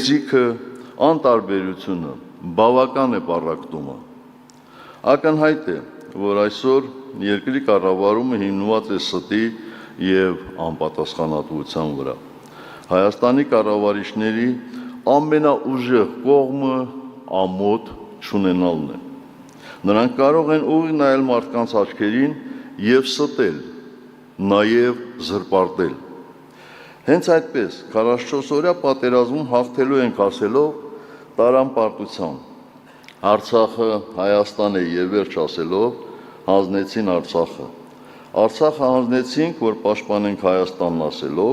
կեղծիքը, անտարբերությունը, բավական է պառակտումը։ Ակնհայտ է, որ այսօր երկրի կառավարումը հիմնված է ստի և անպատասխանատվության վրա։ Հայաստանի կառավարիչների ամենաուժեղ կողմը ամոթ չունենալն է։ Նրանք կարող են ուղիղ նայել մարդկանց աչքերին և ստել, նաև զրպարտել։ Հենց այդպես 44-օրյա պատերազմում հաղթելու ենք ասելով տարանպարտությամբ, Արցախը Հայաստան է և վերջ ասելով հանձնեցին Արցախը։ Արցախը հանձնեցինք, որ պաշտպանենք Հայաստանն ասելով,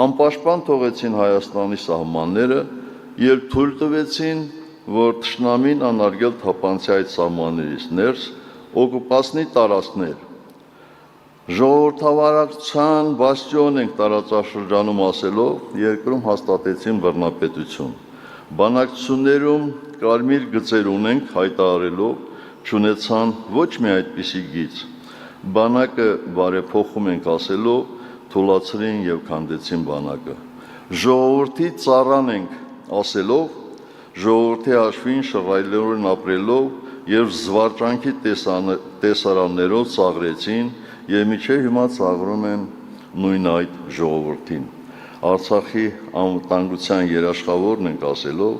անպաշտպան թողեցին Հայաստանի սահմանները և թույլ տվեցին, որ թշնամին անարգել թափանցի այդ սահմաններից ներս օկուպացնի տարածքներ։ Ժողովրդավարության բաստիոն ենք տարածաշրջանում ասելով երկրում հաստատեցին բռնապետություն։ Բանակցություններում կարմիր գծեր ունենք հայտարարելով չունեցան ոչ մի այդպիսի գիծ։ Բանակը բարեփոխում ենք ասելով թուլացրին և քանդեցին բանակը։ Ժողովրդի ծառան ենք ասելով, ժողովրդի հաշվին շռայլորեն ապրելով և զվարճանքի տեսարաններով ծաղրեցին և մինչև հիմա ծաղրում են նույն այդ ժողովրդին։ Արցախի անվտանգության երաշխավորն ենք ասելով,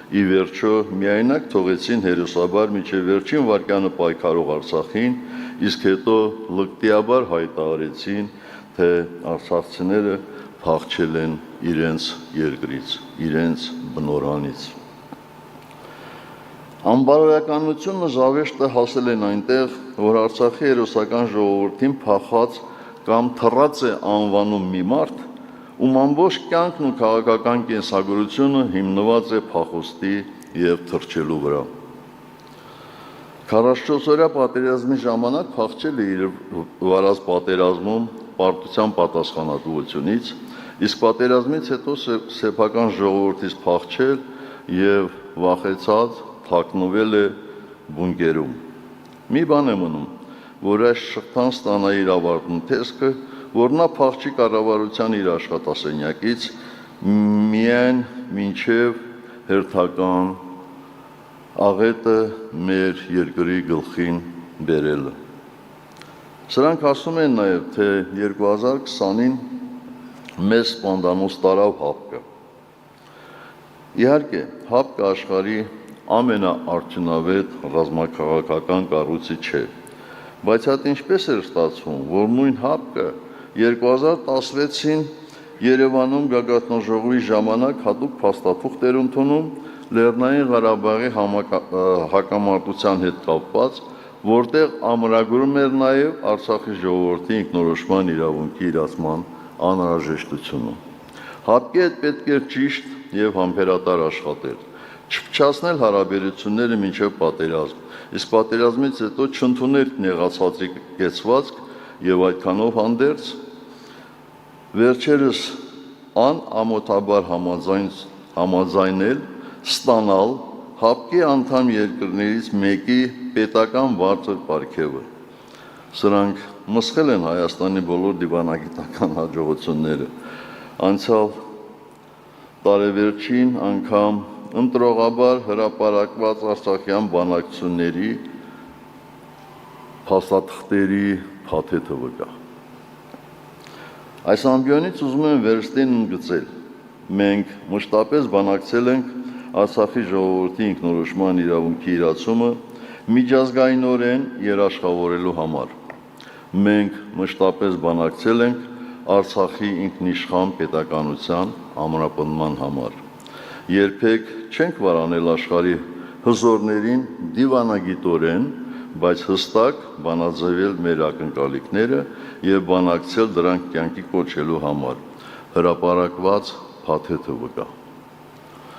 ի վերջո միայնակ թողեցին հերոսաբար մինչև վերջին վայրկյանը պայքարող Արցախին, իսկ հետո լկտիաբար հայտարարեցին, թե արցախցիները փախչել են իրենց երկրից, իրենց բնօրանից։ Անբարոյականությունը զավեշտը հասել են այնտեղ, որ Արցախի հերոսական ժողովրդին փախած կամ թռած է անվանում մի մարդ, ում ամբողջ կյանքն ու քաղաքական կենսագրությունը հիմնված է փախուստի և թռչելու վրա։ 44-օրյա պատերազմի ժամանակ փախչել է իր վարած պատերազմում պարտության պատասխանատվությունից, իսկ պատերազմից հետո սեփական ժողովրդից փախչել և վախեցած թաքնվել է բունկերում։ Մի բան է մնում, որ այս շղթան ստանա իր ավարտուն տեսքը, որ նա փախչի կառավարության իր աշխատասենյակից միայն մինչև հերթական աղետը մեր երկրի գլխին բերելը։ Սրանք ասում են նաև, թե 2020-ին մեզ սպանդանոց տարավ ՀԱՊԿ-ը։ Իհարկե, ՀԱՊԿ-ը աշխարհի ամենաարդյունավետ ռազմաքաղաքական կառույցը չէ, բայց հատ ինչպես էր ստացվում, որ նույն ՀԱՊԿ-ը 2016-ին Երևանում գագաթնաժողովի ժամանակ հատուկ փաստաթուղթ էր ընդունում Լեռնային Ղարաբաղի հակամարտության հետ կապված, որտեղ ամրագրում էր նաև Արցախի ժողովրդի ինքնորոշման իրավունքի իրացման անհրաժեշտությունը։ ՀԱՊԿ-ի հետ պետք էր ճիշտ և համբերատար աշխատել, չփչացնել հարաբերությունները մինչև պատերազմ, իսկ պատերազմից հետո չընդունել նեղացածի կեցվածք և այդքանով հանդերձ վերջերս անամոթաբար համաձայնել ստանալ ՀԱՊԿ-ի անդամ երկրներից մեկի պետական բարձր պարգևը։ Սրանք մսխել են Հայաստանի բոլոր դիվանագիտական հաջողությունները։ Անցյալ տարեվերջին անգամ ընտրողաբար հրապարակված արցախյան բանակցությունների փաստաթղթերի փաթեթը վկա։ Այս ամբիոնից ուզում եմ վերստին ընդգծել. մենք մշտապես բանակցել ենք Արցախի ժողովրդի ինքնորոշման իրավունքի իրացումը միջազգայինորեն երաշխավորելու համար։ Մենք մշտապես բանակցել ենք Արցախի ինքնիշխան պետականության ամրապնդման համար։ Երբեք չենք վարանել աշխարհի հզորներին դիվանագիտորեն, բայց հստակ բանաձևել մեր ակնկալիքները և բանակցել դրանք կյանքի կոչելու համար։ Հրապարակված փաթեթը վկա։